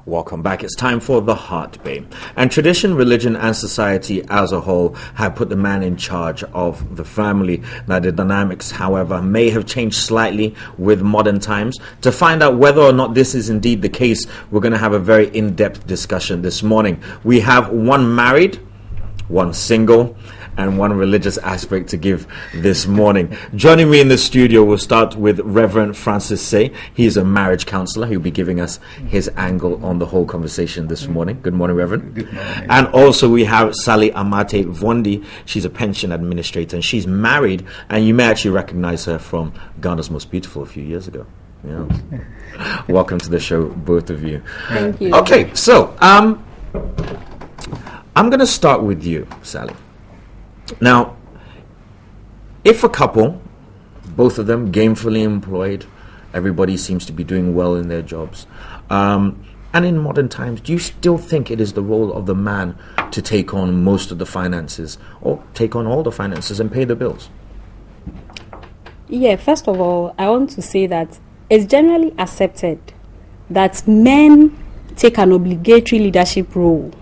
Welcome back. It's time for The Heart Bay. And tradition, religion, and society as a whole have put the man in charge of the family. Now, the dynamics, however, may have changed slightly with modern times. To find out whether or not this is indeed the case, we're going to have a very in-depth discussion this morning. We have one married, one single, and one religious aspect to give this morning. Joining me in the studio, we'll start with Reverend Francis Say. He's a marriage counselor. He'll be giving us his angle on the whole conversation this morning. Good morning, Reverend. Good morning. And also we have Sally Amate Vondi. She's a pension administrator, and she's married, and you may actually recognize her from Ghana's Most Beautiful a few years ago. Yeah. Welcome to the show, both of you. Thank you. Okay, so I'm going to start with you, Sally. Now, if a couple, both of them gainfully employed, everybody seems to be doing well in their jobs, and in modern times, do you still think it is the role of the man to take on most of the finances, or take on all the finances and pay the bills? Yeah, first of all, I want to say that it's generally accepted that men take an obligatory leadership role,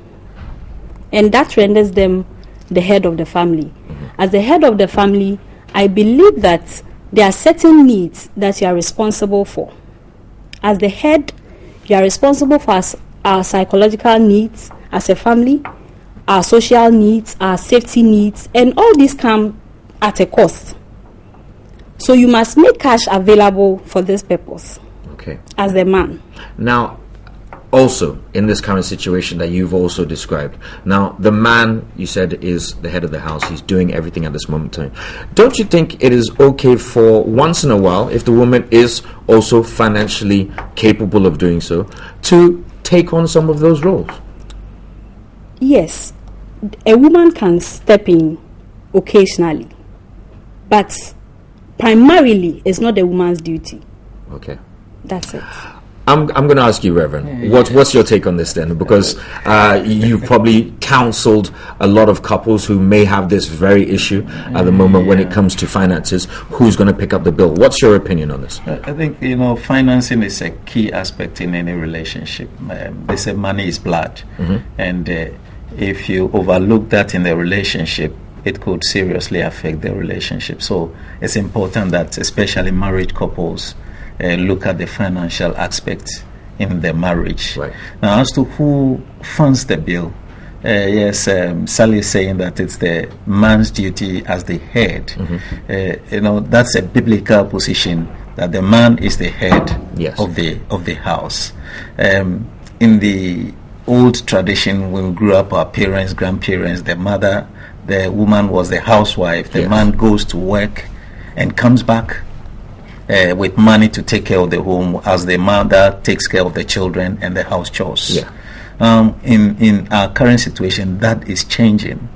and that renders them the head of the family. As the head of the family, I believe that there are certain needs that you are responsible for. As the head, you are responsible for our psychological needs as a family, our social needs, our safety needs, and all these come at a cost. So you must make cash available for this purpose. Okay. As the man. Now, also, in this current situation that you've also described, now the man, you said, is the head of the house. He's doing everything at this moment in time. Don't you think it is okay for once in a while, if the woman is also financially capable of doing so, to take on some of those roles? Yes, a woman can step in occasionally, but primarily it's not a woman's duty. Okay. That's it. I'm going to ask you, Reverend, what's your take on this then? Because you've probably counseled a lot of couples who may have this very issue at the moment when it comes to finances. Who's going to pick up the bill? What's your opinion on this? I think, financing is a key aspect in any relationship. They say money is blood. And if you overlook that in the relationship, it could seriously affect the relationship. So it's important that especially married couples look at the financial aspects in the marriage. Right. Now, as to who funds the bill, yes, Sally is saying that it's the man's duty as the head. That's a biblical position, that the man is the head of the house. In the old tradition, when we grew up, our parents, grandparents, the woman was the housewife. The man goes to work and comes back with money to take care of the home, as the mother takes care of the children and the house chores. In our current situation, that is changing,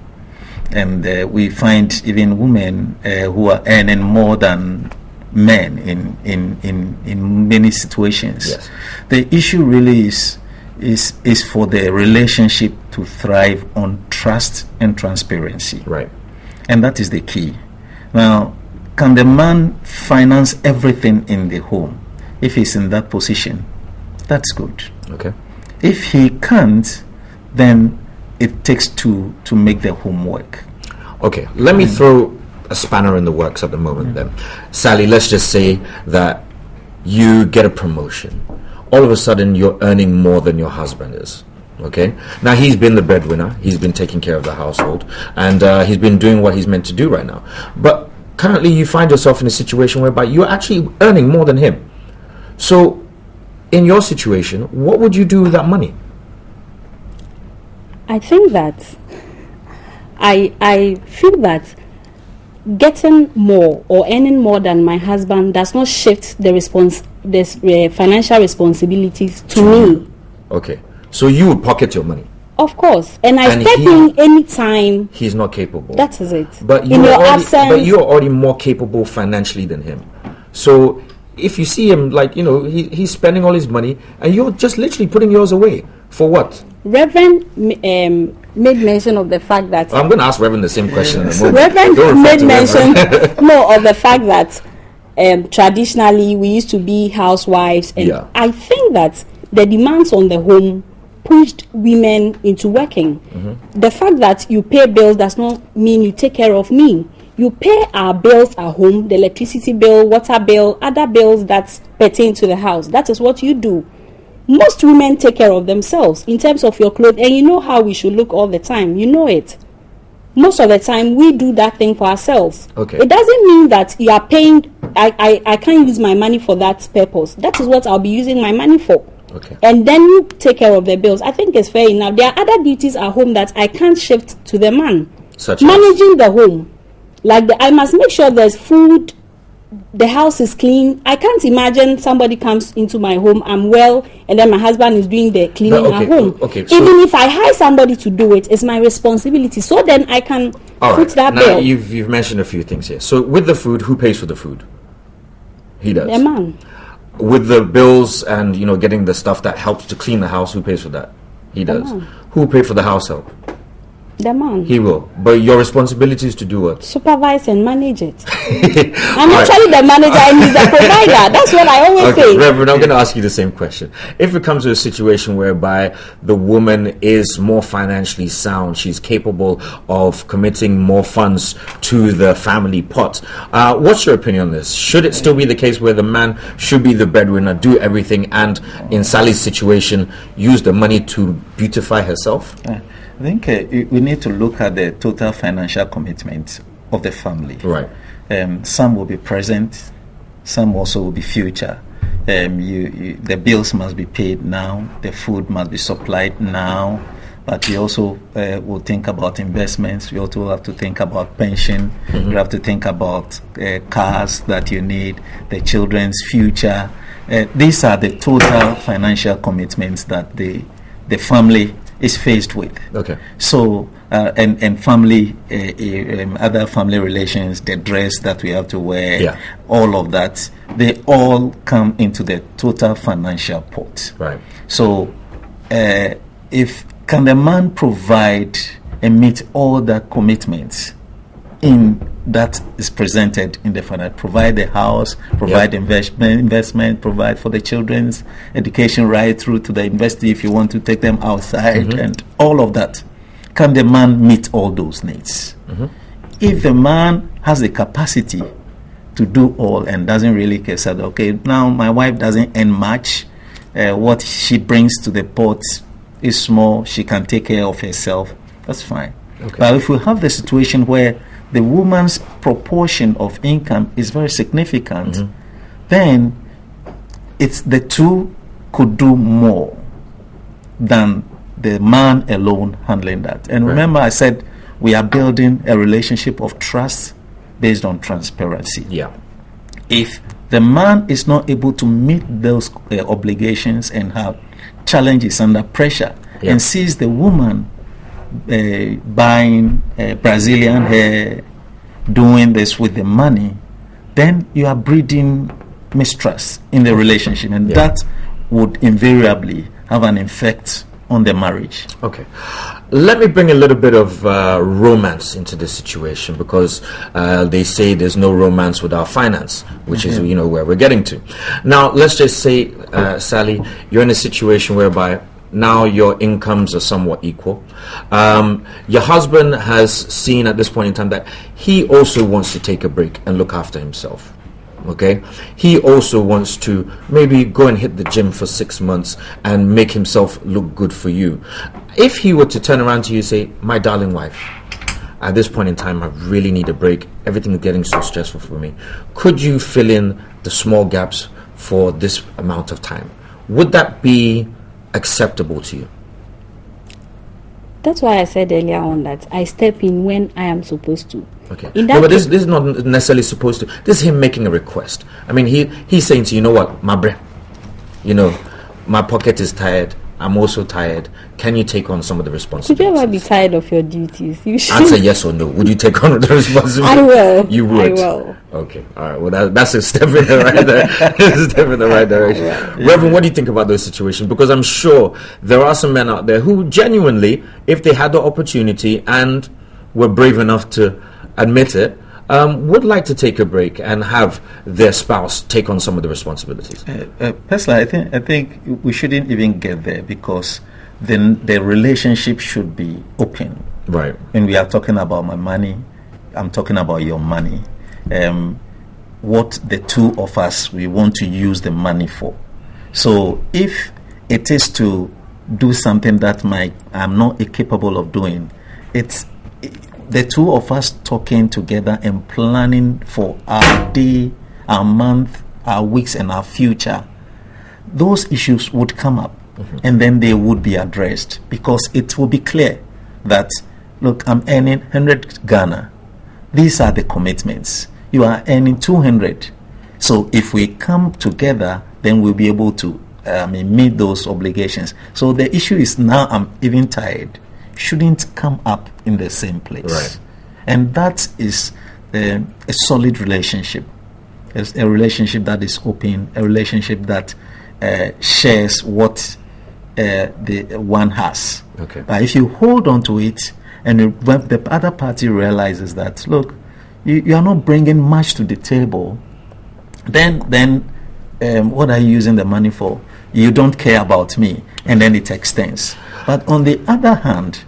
and we find even women who are earning more than men in many situations. The issue really is for the relationship to thrive on trust and transparency, and that is the key. Now, can the man finance everything in the home? If he's in that position, that's good. Okay. If he can't, then it takes two to make the home work. Okay, let me throw a spanner in the works at the moment then. Sally, let's just say that you get a promotion. All of a sudden, you're earning more than your husband is. Okay? Now, he's been the breadwinner. He's been taking care of the household. And he's been doing what he's meant to do right now. But currently, you find yourself in a situation whereby you're actually earning more than him. So, in your situation, what would you do with that money? I think that I feel that getting more or earning more than my husband does not shift the financial responsibilities to me. Okay, so you would pocket your money. Of course, and I step in anytime he's not capable. That is it. But you're already more capable financially than him. So if you see him, he's spending all his money, and you're just literally putting yours away for what? Reverend made mention of the fact that I'm going to ask Reverend the same question in a moment. Reverend made mention of the fact that traditionally we used to be housewives, and I think that the demands on the home pushed women into working. The fact that you pay bills does not mean you take care of me. You pay our bills at home, the electricity bill, water bill, other bills that pertain to the house. That is what you do. Most women take care of themselves in terms of your clothes, and you know how we should look all the time. You know it. Most of the time, we do that thing for ourselves. Okay. It doesn't mean that you are paying, I can't use my money for that purpose. That is what I'll be using my money for. Okay. And then you take care of the bills. I think it's fair enough. There are other duties at home that I can't shift to the man. Such managing the home. Like I must make sure there's food, the house is clean. I can't imagine somebody comes into my home, I'm well, and then my husband is doing the cleaning at home. Okay, so even if I hire somebody to do it, it's my responsibility. So then I can put that now bill. You've mentioned a few things here. So with the food, who pays for the food? He does. The man. With the bills and getting the stuff that helps to clean the house, who pays for that? He does. man. Who pays for the house help? The man. He will. But your responsibility is to do what? Supervise and manage it. I'm actually the manager and he's the provider. That's what I always say. Reverend, I'm going to ask you the same question. If it comes to a situation whereby the woman is more financially sound, she's capable of committing more funds to the family pot, what's your opinion on this? Should it still be the case where the man should be the breadwinner, do everything, and in Sally's situation, use the money to beautify herself? I think we need to look at the total financial commitment of the family. Right. Some will be present, some also will be future. The bills must be paid now, the food must be supplied now, but we also will think about investments. We also have to think about pension. We have to think about cars that you need, the children's future. These are the total financial commitments that the family is faced with. Okay. So and family, other family relations, the dress that we have to wear, all of that, they all come into the total financial pot. Right. So if can the man provide and meet all the commitments in that is presented in the finance, provide the house, provide investment, provide for the children's education right through to the university if you want to take them outside, and all of that. Can the man meet all those needs? If the man has the capacity to do all and doesn't really care, said, okay, now my wife doesn't earn much, what she brings to the pot is small, she can take care of herself, that's fine. Okay. But if we have the situation where the woman's proportion of income is very significant, then it's the two could do more than the man alone handling that. And remember, I said we are building a relationship of trust based on transparency. Yeah. If the man is not able to meet those obligations and have challenges under pressure, and sees the woman buying Brazilian hair, doing this with the money, then you are breeding mistrust in the relationship, and that would invariably have an effect on the marriage. Okay. Let me bring a little bit of romance into this situation, because they say there's no romance without finance, which is where we're getting to. Now, let's just say, Sally, you're in a situation whereby now your incomes are somewhat equal. Your husband has seen at this point in time that he also wants to take a break and look after himself. Okay, he also wants to maybe go and hit the gym for 6 months and make himself look good for you. If he were to turn around to you and say, my darling wife, at this point in time I really need a break, everything is getting so stressful for me, could you fill in the small gaps for this amount of time? Would that be acceptable to you? That's why I said earlier on that I step in when I am supposed to. Okay. But this is not necessarily supposed to. This is him making a request. I mean, he's saying to you, know what, my bre, my pocket is tired. I'm also tired. Can you take on some of the responsibilities? Could you ever be tired of your duties? You should. Answer yes or no. Would you take on the responsibility? I will. You would. I will. Okay. All right. Well, that's a step in the right direction. Step in the right direction. Reverend, what do you think about those situations? Because I'm sure there are some men out there who genuinely, if they had the opportunity and were brave enough to admit it, would like to take a break and have their spouse take on some of the responsibilities? Personally, I think we shouldn't even get there, because then the relationship should be open. Right. When we are talking about my money, I'm talking about your money. What the two of us, we want to use the money for. So if it is to do something that I'm not capable of doing, it's the two of us talking together and planning for our day, our month, our weeks, and our future. Those issues would come up, and then they would be addressed, because it will be clear that, look, I'm earning 100 Ghana. These are the commitments. You are earning 200. So if we come together, then we'll be able to meet those obligations. So the issue is, now I'm even tired, shouldn't come up in the same place. Right. And that is a solid relationship. It's a relationship that is open, a relationship that shares what the one has. Okay. But if you hold on to it, and when the other party realizes that, look, you are not bringing much to the table, then what are you using the money for? You don't care about me, and then it extends. But on the other hand,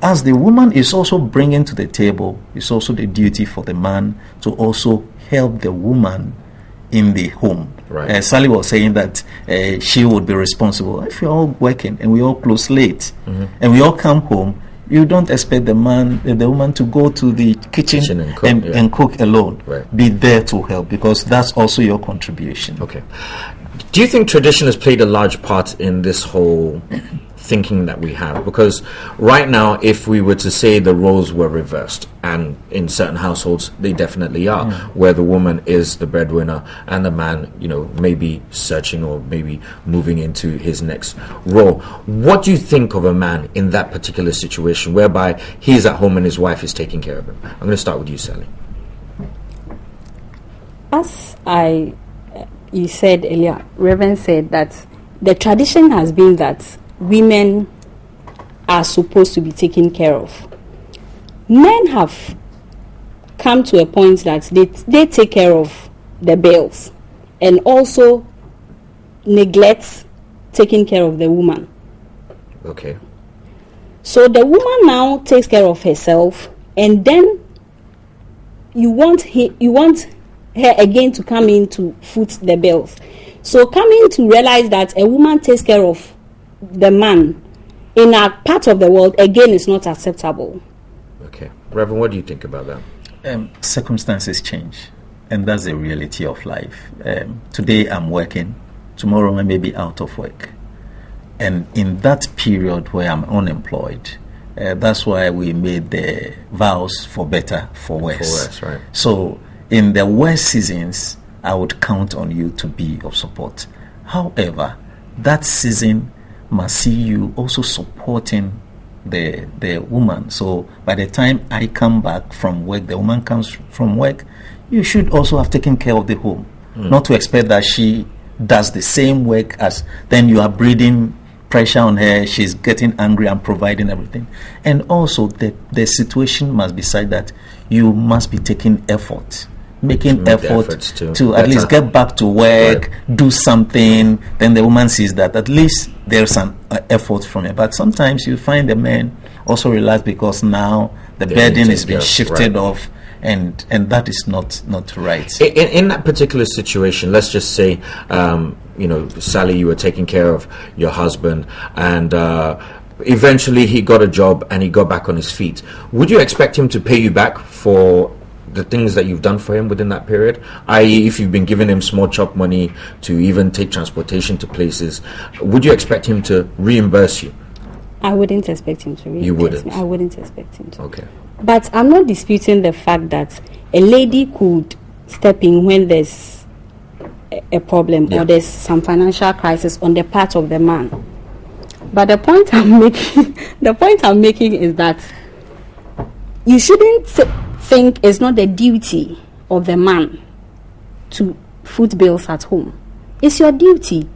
as the woman is also bringing to the table, it's also the duty for the man to also help the woman in the home. Right. Sally was saying that she would be responsible. If we're all working and we all close late, and we all come home, you don't expect the woman to go to the kitchen and cook alone. Right. Be there to help, because that's also your contribution. Okay. Do you think tradition has played a large part in this whole thinking that we have? Because right now, if we were to say the roles were reversed, and in certain households they definitely are, where the woman is the breadwinner and the man, maybe searching or maybe moving into his next role. What do you think of a man in that particular situation, whereby he's at home and his wife is taking care of him? I'm going to start with you, Sally. As you said earlier, Reverend said that the tradition has been that women are supposed to be taken care of. Men have come to a point that they take care of the bills and also neglect taking care of the woman. Okay. So the woman now takes care of herself, and then you want her again to come in to foot the bills. So coming to realize that a woman takes care of the man in a part of the world, again, is not acceptable. Okay. Reverend, what do you think about that? Circumstances change, and that's the reality of life. Today I'm working, tomorrow I may be out of work. And in that period where I'm unemployed, that's why we made the vows for better, for worse. For worse, right. So in the worst seasons, I would count on you to be of support. However, that season must see you also supporting the woman. So by the time I come back from work, the woman comes from work, you should also have taken care of the home. Not to expect that she does the same work as, then you are breeding pressure on her, she's getting angry and providing everything. And also the situation must be such that you must be taking effort, making effort to at least get back to work, right, do something. Then the woman sees that at least there's an effort from her. But sometimes you find the men also relax because now the burden is being shifted off, and that is not right. In that particular situation, let's just say, Sally, you were taking care of your husband, and eventually he got a job and he got back on his feet. Would you expect him to pay you back for the things that you've done for him within that period? I.e., if you've been giving him small chop money to even take transportation to places, would you expect him to reimburse you? I wouldn't expect him to reimburse You wouldn't? me. I wouldn't expect him to. Okay. But I'm not disputing the fact that a lady could step in when there's a problem or there's some financial crisis on the part of the man. But the point I'm making is that you shouldn't think it's not the duty of the man to foot bills at home. It's your duty.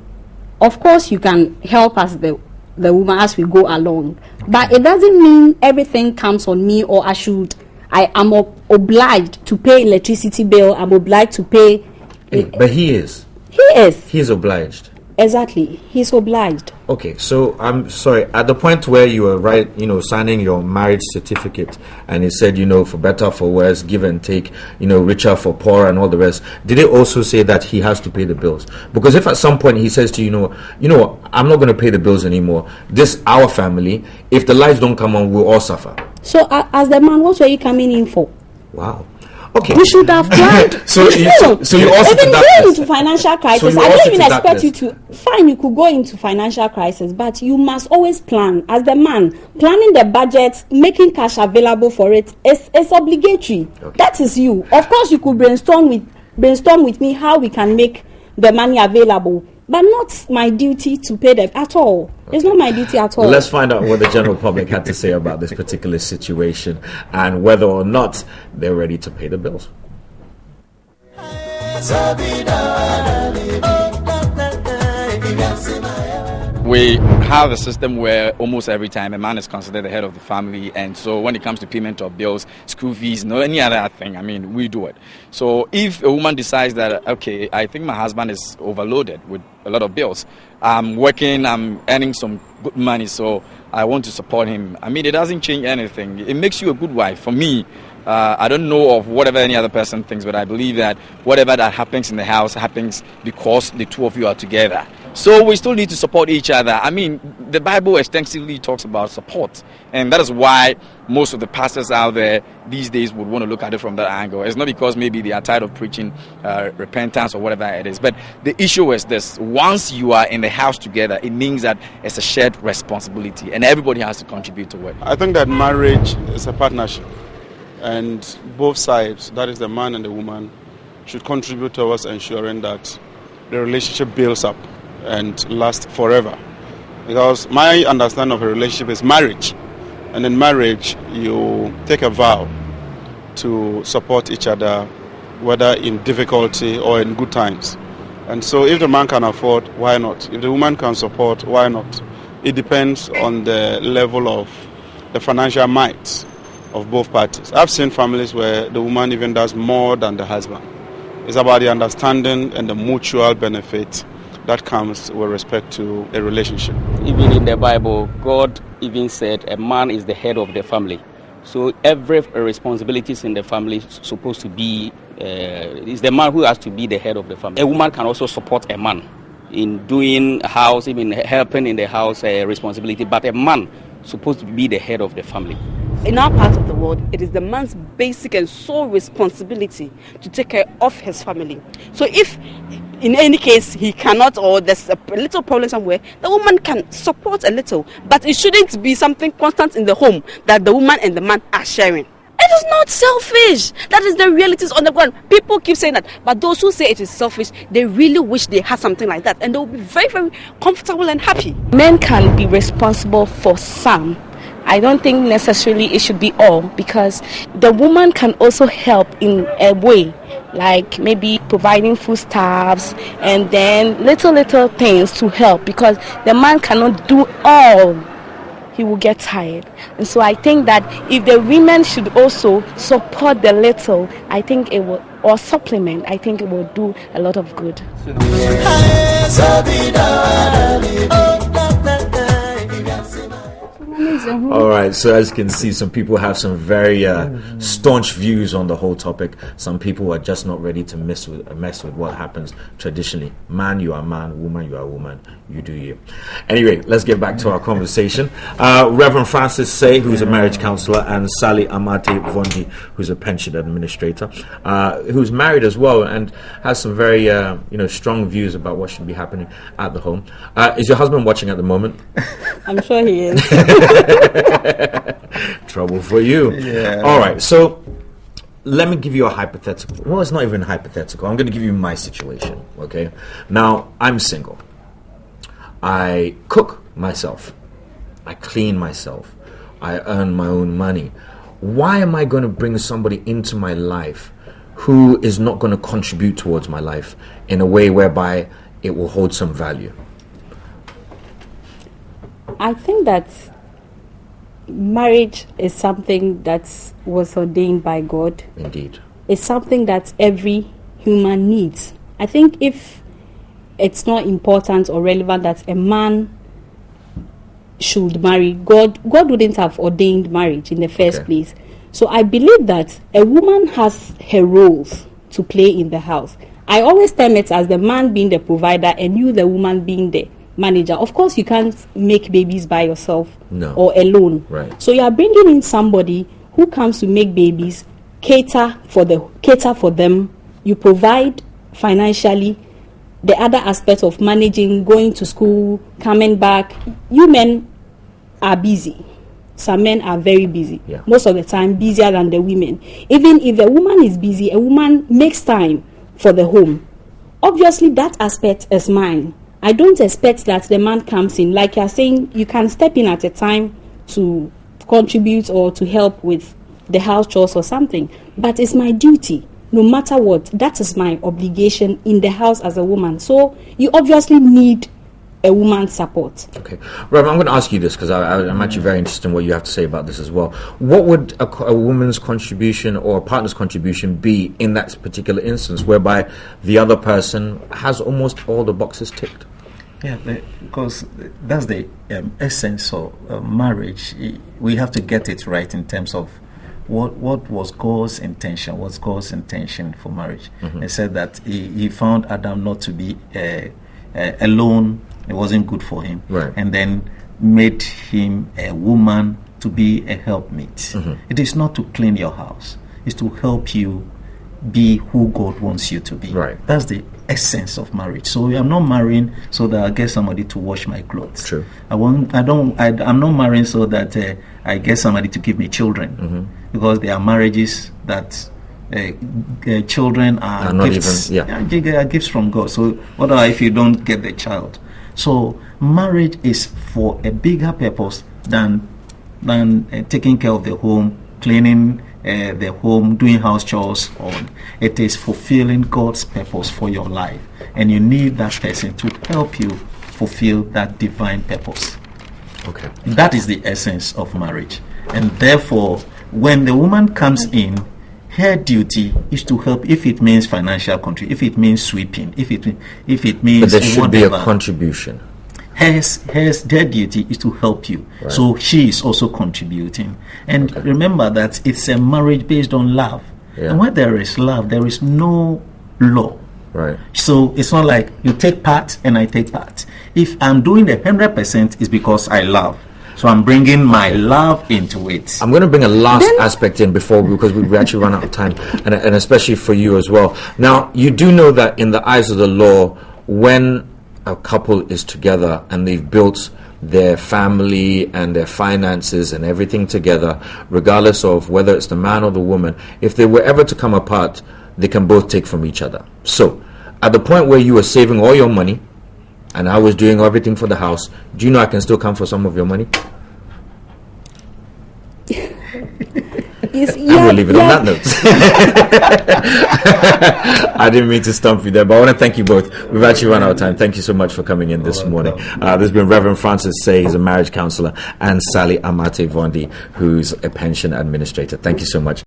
Of course, you can help us the woman as we go along, but it doesn't mean everything comes on me, or I am obliged to pay electricity bill. I'm obliged to pay. But he is. He is. He is obliged. Exactly. He's obliged. Okay, so I'm sorry. At the point where you were signing your marriage certificate, and it said, for better, for worse, give and take, richer for poorer, and all the rest. Did it also say that he has to pay the bills? Because if at some point he says to you, I'm not going to pay the bills anymore. This our family. If the lights don't come on, we'll all suffer. So, as the man, what were you coming in for? Wow. Okay. We should have planned. so you also even going into financial crisis. So I don't even expect you to. Fine, you could go into financial crisis, but you must always plan. As the man, planning the budget, making cash available for it is obligatory. Okay. That is you. Of course, you could brainstorm with me how we can make the money available, but not my duty to pay them at all. Okay. It's not my duty at all. Well, let's find out what the general public had to say about this particular situation and whether or not they're ready to pay the bills. We have a system where almost every time a man is considered the head of the family, and so when it comes to payment of bills, school fees, any other thing, we do it. So if a woman decides that, okay, I think my husband is overloaded with a lot of bills, I'm working, I'm earning some good money, so I want to support him. It doesn't change anything. It makes you a good wife. For me, I don't know of whatever any other person thinks, but I believe that whatever that happens in the house happens because the two of you are together. So we still need to support each other. The Bible extensively talks about support, and that is why most of the pastors out there these days would want to look at it from that angle. It's not because maybe they are tired of preaching repentance or whatever it is, but the issue is this: once you are in the house together, it means that it's a shared responsibility, and everybody has to contribute to it. I think that marriage is a partnership, and both sides, that is the man and the woman, should contribute towards ensuring that the relationship builds up and last forever. Because my understanding of a relationship is marriage, and in marriage you take a vow to support each other, whether in difficulty or in good times. And so if the man can afford, why not? If the woman can support, why not? It depends on the level of the financial might of both parties. I've seen families where the woman even does more than the husband. It's about the understanding and the mutual benefit that comes with respect to a relationship. Even in the Bible, God even said a man is the head of the family. So every responsibilities in the family is supposed to be, is the man who has to be the head of the family. A woman can also support a man in doing house, even helping in the house responsibility, but a man is supposed to be the head of the family. In our part of the world, it is the man's basic and sole responsibility to take care of his family. So if in any case he cannot, or there's a little problem somewhere, the woman can support a little, but it shouldn't be something constant in the home that the woman and the man are sharing. It is not selfish. That is the realities on the ground. People keep saying that, but those who say it is selfish, they really wish they had something like that, and they will be very, very comfortable and happy. Men can be responsible for some. I don't think necessarily it should be all, because the woman can also help in a way, like maybe providing foodstuffs and then little things to help, because the man cannot do all. He will get tired. And so I think that if the women should also support the little, I think it will, or supplement, I think it will do a lot of good. All right, so as you can see, some people have some very staunch views on the whole topic. Some people are just not ready to mess with what happens traditionally. Man, you are man. Woman, you are woman. You do you. Anyway, let's get back to our conversation. Reverend Francis Say, who's a marriage counselor, and Sally Amate Vondi, who's a pension administrator, who's married as well and has some very strong views about what should be happening at the home. Is your husband watching at the moment? I'm sure he is. Trouble for you. Yeah. All right, so let me give you a hypothetical. Well, it's not even hypothetical. I'm going to give you my situation, okay? Now, I'm single. I cook myself. I clean myself. I earn my own money. Why am I going to bring somebody into my life who is not going to contribute towards my life in a way whereby it will hold some value? I think that marriage is something that was ordained by God. Indeed. It's something that every human needs. I think if it's not important or relevant that a man should marry, God wouldn't have ordained marriage in the first place. So I believe that a woman has her roles to play in the house. I always term it as the man being the provider and you, the woman, being the manager. Of course, you can't make babies by yourself or alone. Right. So you are bringing in somebody who comes to make babies, cater for them. You provide financially. The other aspect of managing, going to school, coming back. You men are busy. Some men are very busy. Yeah. Most of the time, busier than the women. Even if a woman is busy, a woman makes time for the home. Obviously, that aspect is mine. I don't expect that the man comes in. Like you're saying, you can step in at a time to contribute or to help with the house chores or something. But it's my duty. No matter what, that is my obligation in the house as a woman. So you obviously need a woman's support. Okay. Rev, I'm going to ask you this because I'm actually very interested in what you have to say about this as well. What would a woman's contribution or a partner's contribution be in that particular instance whereby the other person has almost all the boxes ticked? Yeah, because that's the essence of marriage. We have to get it right in terms of what was God's intention. What's God's intention for marriage? He said that he found Adam not to be alone. It wasn't good for him. Right. And then made him a woman to be a helpmate. It is not to clean your house. It's to help you be who God wants you to be. Right. That's the essence of marriage. So I'm not marrying so that I get somebody to wash my clothes. True. I'm not marrying so that I get somebody to give me children. Because there are marriages that children are gifts. Are gifts from God. So what if you don't get the child? So marriage is for a bigger purpose than taking care of the home, cleaning the home, doing house chores. It is fulfilling God's purpose for your life, and you need that person to help you fulfill that divine purpose. Okay. That is the essence of marriage, and therefore, when the woman comes in, her duty is to help. If it means financial contribution, if it means sweeping, if it means but there should whatever, be a contribution. Their duty is to help you. Right. So she is also contributing. And remember that it's a marriage based on love. Yeah. And where there is love, there is no law. Right. So it's not like you take part and I take part. If I'm doing the 100%, it's because I love. So I'm bringing my love into it. I'm going to bring a last aspect in because we actually run out of time, and especially for you as well. Now, you do know that in the eyes of the law, when a couple is together and they've built their family and their finances and everything together, regardless of whether it's the man or the woman, if they were ever to come apart, they can both take from each other. So, at the point where you were saving all your money, and I was doing everything for the house, do you know I can still come for some of your money? I will leave it on that note. I didn't mean to stump you there, but I want to thank you both. We've actually run out of time. Thank you so much for coming in this morning. This has been Reverend Francis Say, he's a marriage counselor, and Sally Amate Vondi, who's a pension administrator. Thank you so much.